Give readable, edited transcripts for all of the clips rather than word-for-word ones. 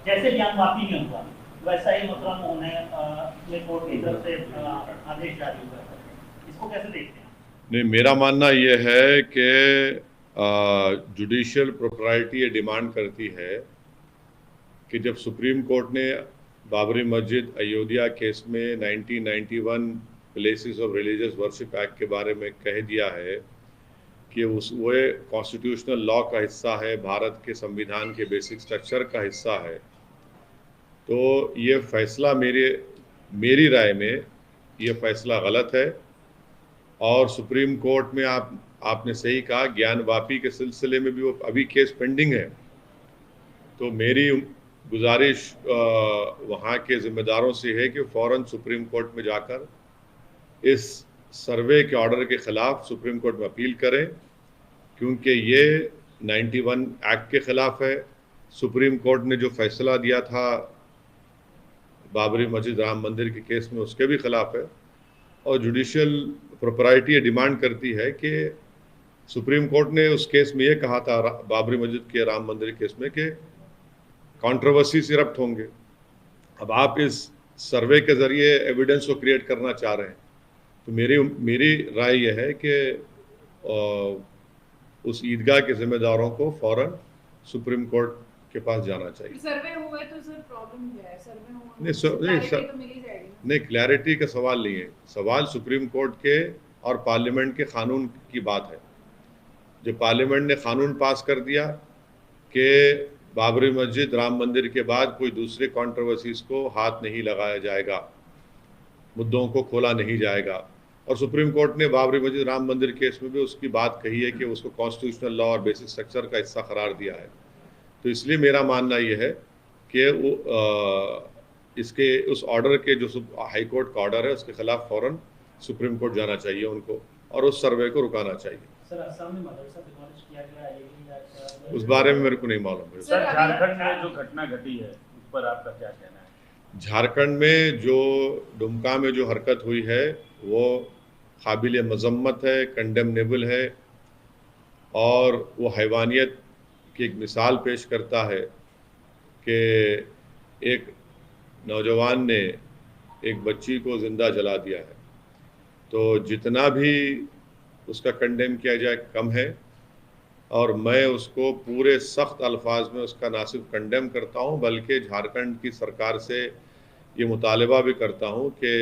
जैसे ज्ञान वापी में हुआ वैसा ही मोहतरम उन्हें कोर्ट की तरफ से आदेश जारी हुआ है, इसको कैसे देखते हैं? नहीं, मेरा मानना यह है कि जुडिशियल प्रोप्राइटी ये डिमांड करती है कि जब सुप्रीम कोर्ट ने बाबरी मस्जिद अयोध्या केस में 1991 places of religious worship act के बारे में कह दिया है कि उस वो कॉन्स्टिट्यूशनल लॉ का हिस्सा है, भारत के संविधान के बेसिक स्ट्रक्चर का हिस्सा है, तो ये फैसला मेरी राय में ये फैसला गलत है। और सुप्रीम कोर्ट में आपने सही कहा, ज्ञान वापी के सिलसिले में भी वो अभी केस पेंडिंग है। तो मेरी गुजारिश वहाँ के ज़िम्मेदारों से है कि फ़ौरन सुप्रीम कोर्ट में जाकर इस सर्वे के ऑर्डर के ख़िलाफ़ सुप्रीम कोर्ट में अपील करें, क्योंकि ये 91 एक्ट के ख़िलाफ़ है। सुप्रीम कोर्ट ने जो फैसला दिया था बाबरी मस्जिद राम मंदिर के केस में उसके भी ख़िलाफ़ है। और जुडिशियल प्रोप्राइटी ये डिमांड करती है कि सुप्रीम कोर्ट ने उस केस में ये कहा था बाबरी मस्जिद के राम मंदिर केस में कि कंट्रोवर्सी इरप्ट होंगे। अब आप इस सर्वे के ज़रिए एविडेंस को क्रिएट करना चाह रहे हैं, तो मेरी राय यह है कि उस ईदगाह के ज़िम्मेदारों को फ़ौरन सुप्रीम कोर्ट के पास जाना चाहिए। सर्वे हुए तो सर प्रॉब्लम क्या है? सर्वे हुआ नहीं, तो मिल ही जाएगी। नहीं, क्लैरिटी का सवाल नहीं है, सवाल सुप्रीम कोर्ट के और पार्लियामेंट के कानून की बात है। जो पार्लियामेंट ने कानून पास कर दिया कि बाबरी मस्जिद राम मंदिर के बाद कोई दूसरे कंट्रोवर्सीज को हाथ नहीं लगाया जाएगा, मुद्दों को खोला नहीं जाएगा। और सुप्रीम कोर्ट ने बाबरी मस्जिद राम मंदिर केस में भी उसकी बात कही है कि उसको कॉन्स्टिट्यूशनल लॉ और बेसिक स्ट्रक्चर का हिस्सा करार दिया है। तो इसलिए मेरा मानना यह है कि वो इसके उस ऑर्डर के जो हाई कोर्ट का ऑर्डर है उसके खिलाफ फ़ौरन सुप्रीम कोर्ट जाना चाहिए उनको और उस सर्वे को रुकाना चाहिए। सर, असम में मदरसा डिमोलिश किया गया है, उस बारे में मेरे को नहीं मालूम है। सर, झारखंड में जो घटना घटी है उस पर आपका क्या कहना है? झारखंड में जो दुमका में जो हरकत हुई है वो काबिल मजम्मत है, कंडेमनेबल है, और वो हैवानियत की एक मिसाल पेश करता है कि एक नौजवान ने एक बच्ची को ज़िंदा जला दिया है। तो जितना भी उसका कंडेम किया जाए कम है, और मैं उसको पूरे सख्त अल्फाज में उसका ना सिर्फ कंडेम करता हूँ बल्कि झारखंड की सरकार से ये मुतालबा भी करता हूँ कि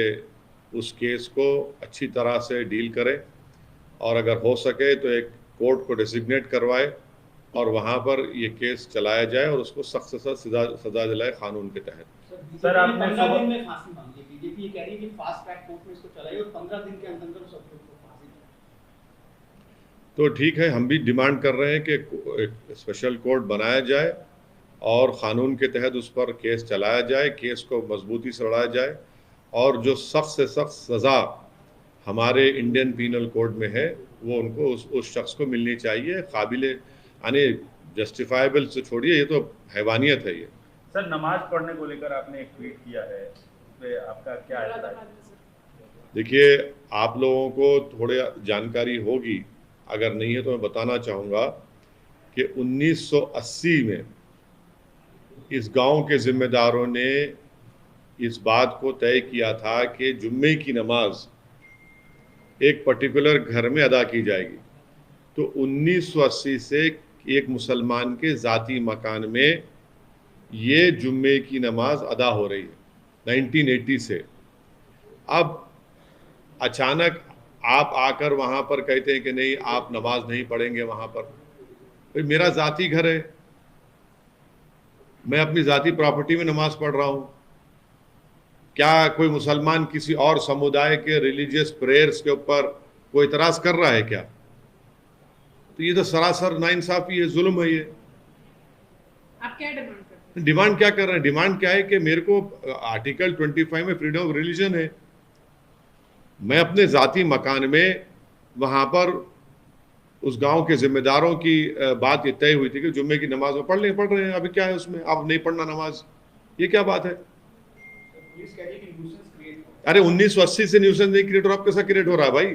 उस केस को अच्छी तरह से डील करें, और अगर हो सके तो एक कोर्ट को डेजिग्नेट करवाए और वहाँ पर ये केस चलाया जाए और उसको सख्त से सख्त सजा दिलाए कानून के तहत। सर, आपने 15 दिन में फांसी मांगी है, बीजेपी ये कह रही है कि फास्ट ट्रैक कोर्ट में इसको चलाइए और 15 दिन के अंदर सबको फांसी दें। तो ठीक है, हम भी डिमांड कर रहे हैं कि एक स्पेशल कोर्ट बनाया जाए और क़ानून के तहत उस पर केस चलाया जाए, केस को मजबूती से लड़ाया जाए, और जो सख्त से सख्त सज़ा हमारे इंडियन पीनल कोड में है वो उनको उस शख्स को मिलनी चाहिए। काबिल यानी जस्टिफाइबल से छोड़िए, ये तो हैवानियत है। ये सर, नमाज पढ़ने को लेकर आपने एक ट्वीट किया है, उस पर आपका क्या है? देखिए, आप लोगों को थोड़ी जानकारी होगी, अगर नहीं है तो मैं बताना चाहूँगा कि 1980 में इस गांव के ज़िम्मेदारों ने इस बात को तय किया था कि जुम्मे की नमाज एक पर्टिकुलर घर में अदा की जाएगी। तो 1980 से एक मुसलमान के ज़ाती मकान में ये जुम्मे की नमाज अदा हो रही है 1980 से। अब अचानक आप आकर वहाँ पर कहते हैं कि नहीं, आप नमाज नहीं पढ़ेंगे वहाँ पर। भाई, मेरा ज़ाती घर है, मैं अपनी ज़ाती प्रॉपर्टी में नमाज पढ़ रहा हूँ। क्या कोई मुसलमान किसी और समुदाय के रिलीजियस प्रेयर्स के ऊपर कोई इतराज़ कर रहा है क्या? तो ये तो सरासर नाइंसाफ़ी है, जुल्म है। ये आप क्या डिमांड करते हैं? डिमांड क्या कर रहे हैं? डिमांड क्या है कि मेरे को आर्टिकल 25 में फ्रीडम ऑफ रिलीजन है, मैं अपने ज़ाती मकान में वहाँ पर उस गांव के ज़िम्मेदारों की बात ये तय हुई थी कि जुम्मे की नमाज में पढ़ रहे हैं। अभी क्या है उसमें, आप नहीं पढ़ना नमाज, ये क्या बात है? अरे 1980 से न्यूसेंस नहीं क्रिएट हो रहा, आप कैसा क्रिएट हो रहा है भाई?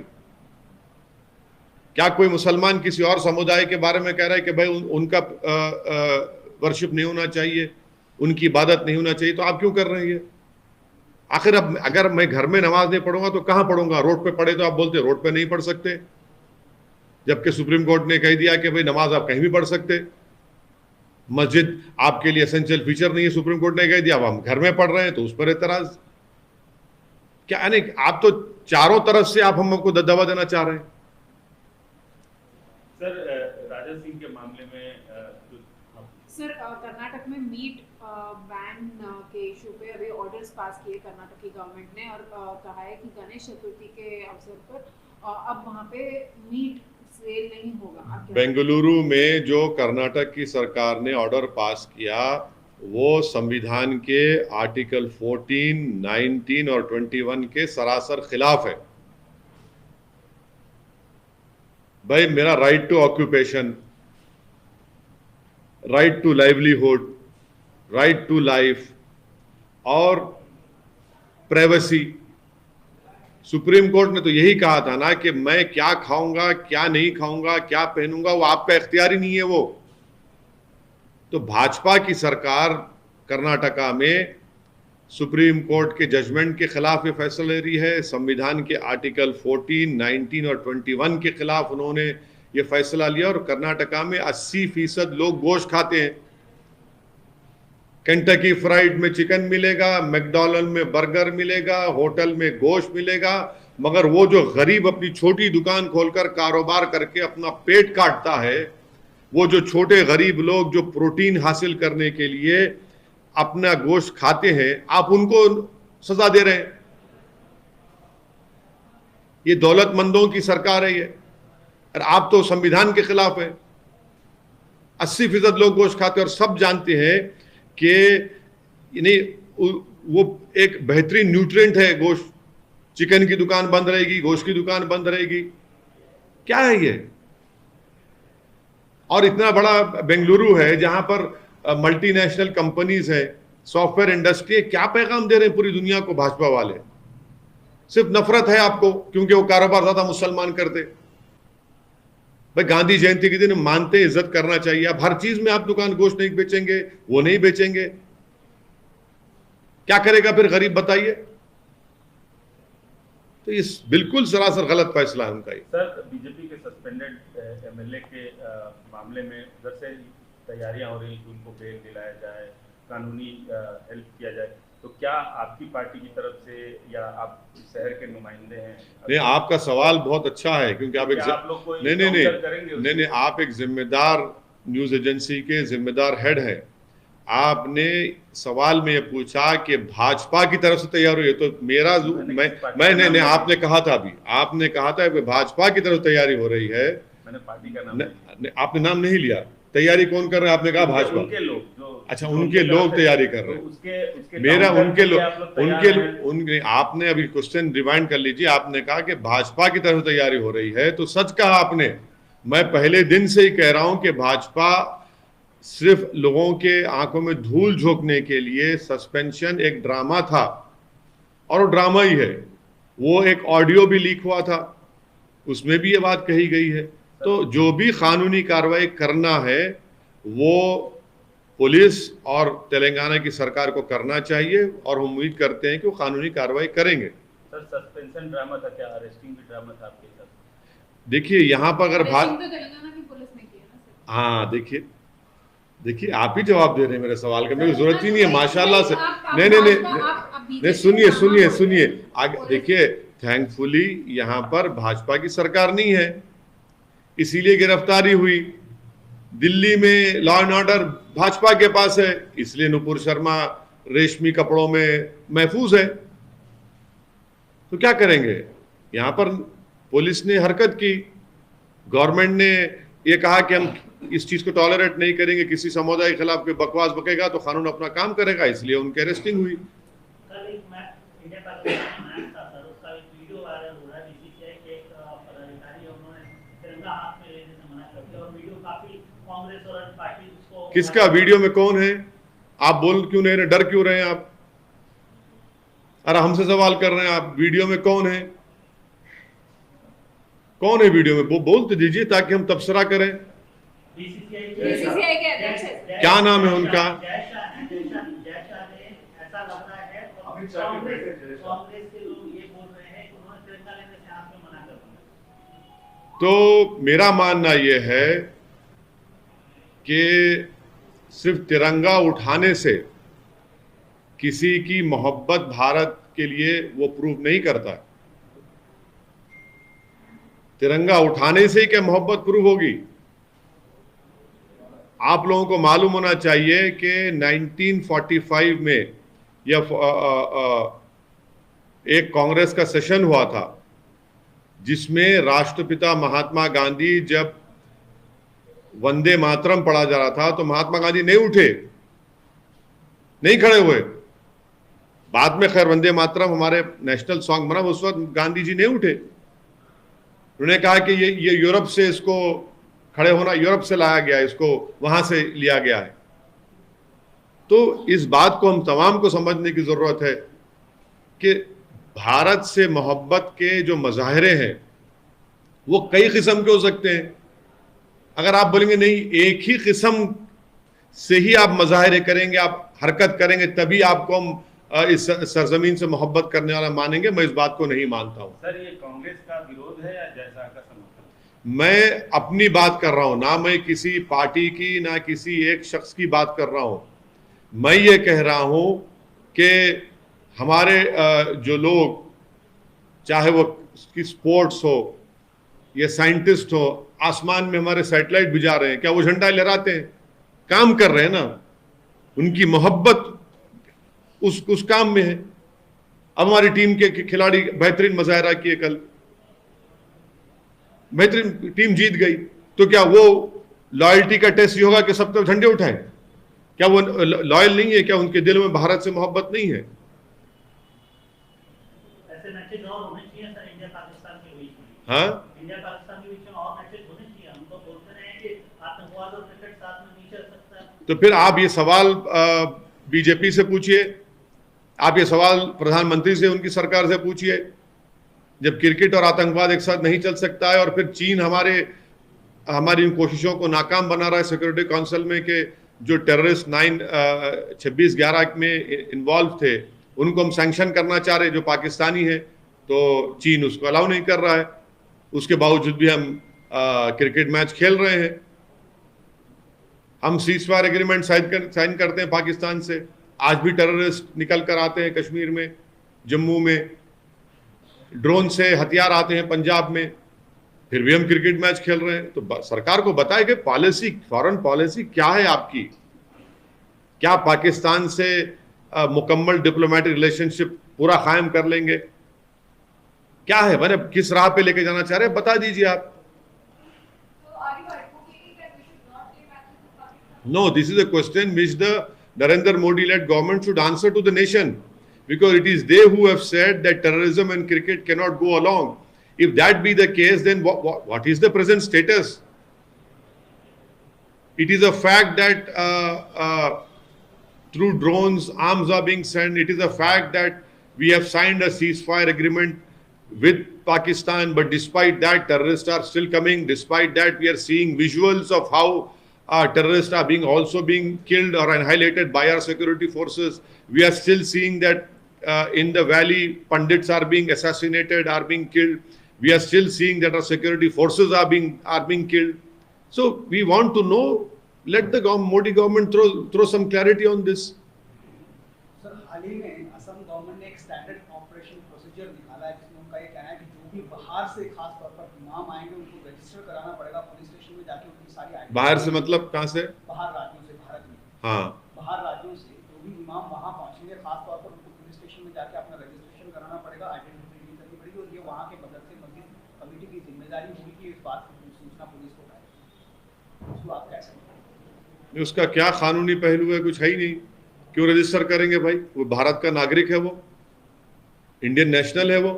क्या कोई मुसलमान किसी और समुदाय के बारे में कह रहा है कि भाई उनका वर्शिप नहीं होना चाहिए? उनकी इबादत नहीं होना चाहिए, तो आप क्यों कर रहे हैं ये? आखिर अब अगर मैं घर में नमाज नहीं पढ़ूंगा तो कहां पढ़ूंगा? रोड पे पढ़े तो आप बोलते रोड पे नहीं पढ़ सकते, जबकि सुप्रीम कोर्ट ने कह दिया कि भाई नमाज आप कहीं भी पढ़ सकते। मस्जिद आपके लिए एसेंशियल फीचर नहीं है, सुप्रीम कोर्ट ने कह दिया, अब हम घर में पढ़ रहे हैं तो उस पर एतराज। क्या नहीं, आप तो चारों तरफ से आप हमको दबदबा देना चाह रहे हैं। सर राजा सिंह के मामले में सर कर्नाटक में मीट बैन के इशू पे अभी ऑर्डर्स पास किए कर्नाटक की गवर्नमेंट ने, और कहा है कि गणेश चतुर्थी के अवसर पर अब वहाँ पे मीट सेल नहीं होगा। बेंगलुरु में जो कर्नाटक की सरकार ने ऑर्डर पास किया वो संविधान के आर्टिकल 14, 19 और 21 के सरासर खिलाफ है। भाई मेरा right to occupation, right to livelihood, right to life और प्राइवेसी, सुप्रीम कोर्ट ने तो यही कहा था ना कि मैं क्या खाऊंगा, क्या नहीं खाऊंगा, क्या पहनूंगा, वो आपका इख्तियार ही नहीं है वो। तो भाजपा की सरकार कर्नाटका में सुप्रीम कोर्ट के जजमेंट के खिलाफ ये फैसला ले रही है, संविधान के आर्टिकल 14, 19 और 21 के खिलाफ उन्होंने ये फैसला लिया। और कर्नाटका में 80% लोग गोश्त खाते हैं। केंटकी फ्राइड में चिकन मिलेगा, मैकडॉनल्ड में बर्गर मिलेगा, होटल में गोश्त मिलेगा, मगर वो जो गरीब अपनी छोटी दुकान खोलकर कारोबार करके अपना पेट काटता है, वो जो छोटे गरीब लोग जो प्रोटीन हासिल करने के लिए अपना गोश्त खाते हैं, आप उनको सजा दे रहे हैं। ये दौलतमंदों की सरकार है ये, और आप तो संविधान के खिलाफ है। 80% लोग गोश्त खाते हैं और सब जानते हैं कि वो एक बेहतरीन न्यूट्रिएंट है गोश्त। चिकन की दुकान बंद रहेगी, गोश्त की दुकान बंद रहेगी, क्या है ये? और इतना बड़ा बेंगलुरु है जहां पर मल्टीनेशनल कंपनीज है, सॉफ्टवेयर इंडस्ट्री है, क्या पैगाम दे रहे हैं पूरी दुनिया को भाजपा वाले? सिर्फ नफरत है आपको क्योंकि वो कारोबार ज्यादा मुसलमान करते। भाई गांधी जयंती के दिन मानते इज्जत करना चाहिए। आप हर चीज में आप दुकान गोश्त नहीं बेचेंगे, वो नहीं बेचेंगे, क्या करेगा फिर गरीब बताइए? तो ये बिल्कुल सरासर गलत फैसला है उनका। सर बीजेपी के सस्पेंडेड एमएलए के मामले में उधर से तैयारियां हो रही कि उनको बेल दिलाया जाए, कानूनी हेल्प किया जाए, तो क्या आपकी पार्टी की तरफ से या आप शहर के नुमाइंदे हैं? नहीं, आपका सवाल बहुत अच्छा है क्योंकि आप एक नहीं, आप एक जिम्मेदार न्यूज एजेंसी के जिम्मेदार हेड हैं। आपने सवाल में ये पूछा कि भाजपा की तरफ से तैयार हुई है, तो मेरा नहीं, आपने कहा था अभी, आपने कहा था कि भाजपा की तरफ तैयारी हो रही है। मैंने पार्टी का नाम आपने नाम नहीं लिया। तैयारी कौन कर रहे हैं? आपने कहा भाजपा। उनके लोग अच्छा, उनके लोग तैयारी कर रहे हैं। उसके मेरा उनके लोग आपने अभी क्वेश्चन रिवाइंड कर लीजिए। आपने कहा कि भाजपा की तरफ तैयारी हो रही है, तो सच कहा आपने। मैं पहले दिन से ही कह रहा हूं कि भाजपा सिर्फ लोगों के आंखों में धूल झोंकने के लिए सस्पेंशन एक ड्रामा था, और वो ड्रामा ही है। वो एक ऑडियो भी लीक हुआ था, उसमें भी ये बात कही गई है। तो जो भी कानूनी कार्रवाई करना है वो पुलिस और तेलंगाना की सरकार को करना चाहिए, और हम उम्मीद करते हैं कि वो कानूनी कार्रवाई करेंगे। सर सस्पेंशन ड्रामा था क्या? अरेस्टिंग भी ड्रामा था आपके साथ? देखिए यहाँ पर अगर तेलंगाना की पुलिस ने किया ना सर। हाँ, देखिए आप ही जवाब दे रहे हैं मेरे सवाल का, मेरी जरूरत ही नहीं है माशाल्लाह से। नहीं, सुनिए आगे देखिए। थैंकफुली यहाँ पर भाजपा की सरकार नहीं है, इसीलिए गिरफ्तारी हुई। दिल्ली में लॉ एंड ऑर्डर भाजपा के पास है, इसलिए नुपुर शर्मा रेशमी कपड़ों में महफूज है। तो क्या करेंगे? यहाँ पर पुलिस ने हरकत की, गवर्नमेंट ने ये कहा कि हम इस चीज को टॉलरेट नहीं करेंगे, किसी समुदाय के खिलाफ कोई बकवास बकेगा तो कानून अपना काम करेगा, इसलिए उनकी अरेस्टिंग हुई। किसका वीडियो में कौन है? आप बोल क्यों नहीं रहे? डर क्यों रहे हैं आप? अरे हमसे सवाल कर रहे हैं आप, वीडियो में कौन है? कौन है वीडियो में? वो बोलते दीजिए ताकि हम तबसरा करें। बीसीसीआई के अध्यक्ष क्या नाम है उनका? कांग्रेस के लोग ये बोल रहे हैं कि उन्होंने तिरंगा लेने से आपको मना कर दिया। तो मेरा मानना यह है कि सिर्फ तिरंगा उठाने से किसी की मोहब्बत भारत के लिए वो प्रूव नहीं करता। तिरंगा उठाने से ही क्या मोहब्बत प्रूव होगी? आप लोगों को मालूम होना चाहिए कि 1945 में या एक कांग्रेस का सेशन हुआ था जिसमें राष्ट्रपिता महात्मा गांधी जब वंदे मातरम पढ़ा जा रहा था तो महात्मा गांधी नहीं उठे, नहीं खड़े हुए। बाद में खैर वंदे मातरम हमारे नेशनल सॉन्ग बना, उस वक्त गांधी जी नहीं उठे। उन्होंने कहा कि ये यूरोप से इसको खड़े होना, यूरोप से लाया गया, इसको वहां से लिया गया है। तो इस बात को हम तमाम को समझने की जरूरत है कि भारत से मोहब्बत के जो मजाहरे हैं वो कई किस्म के हो सकते हैं। अगर आप बोलेंगे नहीं एक ही किस्म से ही आप मजाहरे करेंगे, आप हरकत करेंगे, तभी आपको हम इस सरजमीन से मोहब्बत करने वाला मानेंगे, मैं इस बात को नहीं मानता हूं। सर, ये कांग्रेस का विरोध है या जैसा का समर्थन? मैं अपनी बात कर रहा हूं, ना मैं किसी पार्टी की ना किसी एक शख्स की बात कर रहा हूं। मैं ये कह रहा हूं कि हमारे जो लोग, चाहे वो स्पोर्ट्स हो या साइंटिस्ट हो, आसमान में हमारे सैटेलाइट भिजा रहे हैं, क्या वो झंडा लहराते हैं? काम कर रहे हैं ना, उनकी मोहब्बत उस काम में है। अब हमारी टीम के खिलाड़ी बेहतरीन मुजाहरा किए, कल बेहतरीन टीम जीत गई, तो क्या वो लॉयल्टी का टेस्ट ये होगा कि सब तो झंडे उठाएं? क्या वो लॉयल नहीं है? क्या उनके दिल में भारत से मोहब्बत नहीं है? ऐसे मैचेस और होने चाहिए सर इंडिया पाकिस्तान के बीच में। हाँ, इंडिया पाकिस्तान के बीच में और मैचेस होने चाहिए। हम तो बोलते हैं कि आतंकवाद और क्रिकेट साथ में नहीं चल सकता। तो फिर आप ये सवाल बीजेपी से पूछिए, आप ये सवाल प्रधानमंत्री से, उनकी सरकार से पूछिए। जब क्रिकेट और आतंकवाद एक साथ नहीं चल सकता है और फिर चीन हमारी इन कोशिशों को नाकाम बना रहा है सिक्योरिटी काउंसिल में कि जो टेररिस्ट 26/11 में इन्वॉल्व थे उनको हम सैंक्शन करना चाह रहे, जो पाकिस्तानी है, तो चीन उसको अलाउ नहीं कर रहा है। उसके बावजूद भी हम क्रिकेट मैच खेल रहे हैं। हम सीजफायर एग्रीमेंट साइन करते हैं पाकिस्तान से, आज भी टेररिस्ट निकल कर आते हैं कश्मीर में, जम्मू में, ड्रोन से हथियार आते हैं पंजाब में, फिर भी हम क्रिकेट मैच खेल रहे हैं। तो सरकार को बताए कि पॉलिसी, फॉरेन पॉलिसी क्या है आपकी? क्या पाकिस्तान से मुकम्मल डिप्लोमेटिक रिलेशनशिप पूरा कायम कर लेंगे? क्या है, मैंने किस राह पे लेके जाना चाह रहे हैं, बता दीजिए आप। No, this is a question which the Narendra Modi-led government should answer to the nation, because it is they who have said that terrorism and cricket cannot go along. If that be the case, then what is the present status? It is a fact that through drones, arms are being sent. It is a fact that we have signed a ceasefire agreement with Pakistan, but despite that, terrorists are still coming. Despite that, we are seeing visuals of how terrorists are also being killed or annihilated by our security forces. We are still seeing that in the valley, Pandits are being assassinated, are being killed. We are still seeing that our security forces are being killed. So we want to know. Let the Modi government throw some clarity on this. Sir, हाल ही में Assam government ने एक standard operation procedure निकाला है जिसमें उनका ये कहना है कि जो भी बाहर से खास तौर पर इमाम आएंगे उनको रजिस्टर कराना पड़ेगा पुलिस स्टेशन में जाके, उनकी सारी आइडेंटिटी। बाहर से मतलब कहाँ से? बाहर राज्यों से, भारत में। हाँ, बाहर राज्यों से जो भी इमाम वहाँ पहुँचेंगे, खास तौर पर उनको पुलिस स्टेशन में जाके अपना रजिस्ट्रेशन कराना पड़ेगा, आइडेंटिटी करनी पड़ेगी, और ये वहाँ के मदद से मस्जिद कमेटी की जिम्मेदारी होगी कि इस बात की सूचना पुलिस को पाए। उसको आप कैसे? उसका क्या कानूनी पहलू है? कुछ है ही नहीं। क्यों रजिस्टर करेंगे भाई? वो भारत का नागरिक है, वो इंडियन नेशनल है वो।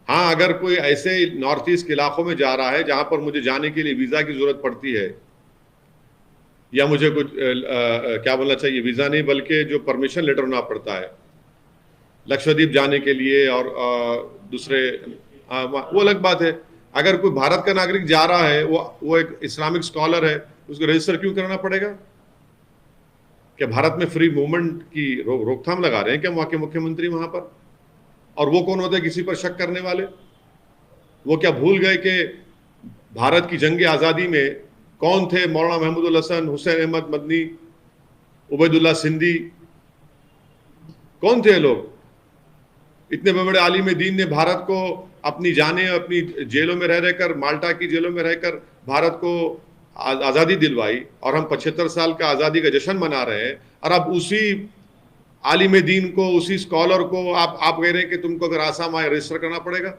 हाँ, अगर कोई ऐसे नॉर्थ ईस्ट के इलाकों में जा रहा है जहां पर मुझे जाने के लिए वीजा की जरूरत पड़ती है, या मुझे कुछ क्या बोलना चाहिए, वीजा नहीं बल्कि जो परमिशन लेटर होना पड़ता है लक्षद्वीप जाने के लिए और दूसरे, वो अलग बात है। अगर कोई भारत का नागरिक जा रहा है, वो एक इस्लामिक स्कॉलर है, उसको रजिस्टर क्यों कराना पड़ेगा? क्या भारत में फ्री मूवमेंट की रोकथाम लगा रहे हैं क्या वहाँ के मुख्यमंत्री वहाँ पर? और वो कौन होते हैं किसी पर शक करने वाले? वो क्या भूल गए कि भारत की जंग आज़ादी में कौन थे? मौलाना महमूदुल हसन, हुसैन अहमद मदनी, उबैदुल्ला सिंधी, कौन थे लोग? इतने बड़े आलिम दीन ने भारत को अपनी जानें अपनी जेलों में रह रहकर, माल्टा की जेलों में रहकर भारत को आज़ादी दिलवाई, और हम 75 साल का आज़ादी का जश्न मना रहे हैं। और अब उसी आलिम दीन को, उसी स्कॉलर को आप कह रहे हैं कि तुमको अगर आसाम आए रजिस्टर करना पड़ेगा।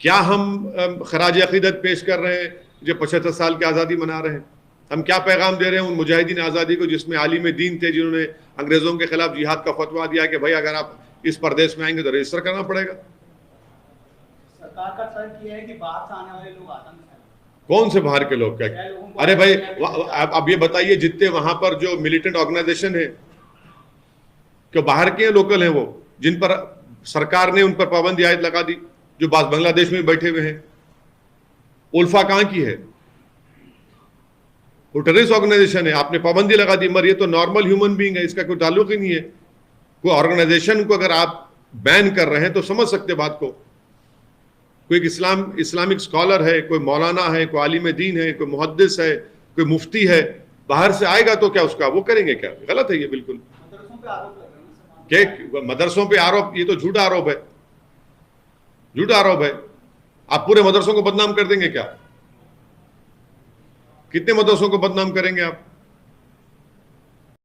क्या हम खराज अकीदत पेश कर रहे हैं जो 75 साल की आज़ादी मना रहे हैं? हम क्या पैगाम दे रहे हैं उन मुजाहिदीन आज़ादी को जिसमें आलिम दीन थे, जिन्होंने अंग्रेज़ों के खिलाफ जिहाद का फतवा दिया कि भाई अगर आप इस प्रदेश में आएंगे तो रजिस्टर करना पड़ेगा। सरकार का तर्क ये है कि बाहर से आने वाले लोग आतंक फैलाते हैं। कौन से बाहर के लोग? क्या? अरे भाई अब ये बताइए, जितने वहां पर जो मिलिटेंट ऑर्गेनाइजेशन है, क्यों बाहर के लोकल हैं वो, जिन पर सरकार ने उन पर पाबंदी आयत लगा दी, जो बांग्लादेश में बैठे हुए हैं? उल्फा कहां की है? वो टेररिस्ट ऑर्गेनाइजेशन है, आपने पाबंदी लगा दी, मगर ये तो नॉर्मल ह्यूमन बीइंग है, इसका कोई ताल्लुक ही नहीं है। कोई ऑर्गेनाइजेशन को अगर आप बैन कर रहे हैं तो समझ सकते बात को। कोई इस्लामिक स्कॉलर है, कोई मौलाना है, कोई आलिम दीन है, कोई मुहद्दिस है, कोई मुफ्ती है, बाहर से आएगा तो क्या उसका वो करेंगे? क्या गलत है ये बिल्कुल। मदरसों पे आरोप लग रहे हैं कि मदरसों पे आरोप, ये तो झूठा आरोप है, झूठा आरोप है। आप पूरे मदरसों को बदनाम कर देंगे क्या? कितने मदरसों को बदनाम करेंगे आप?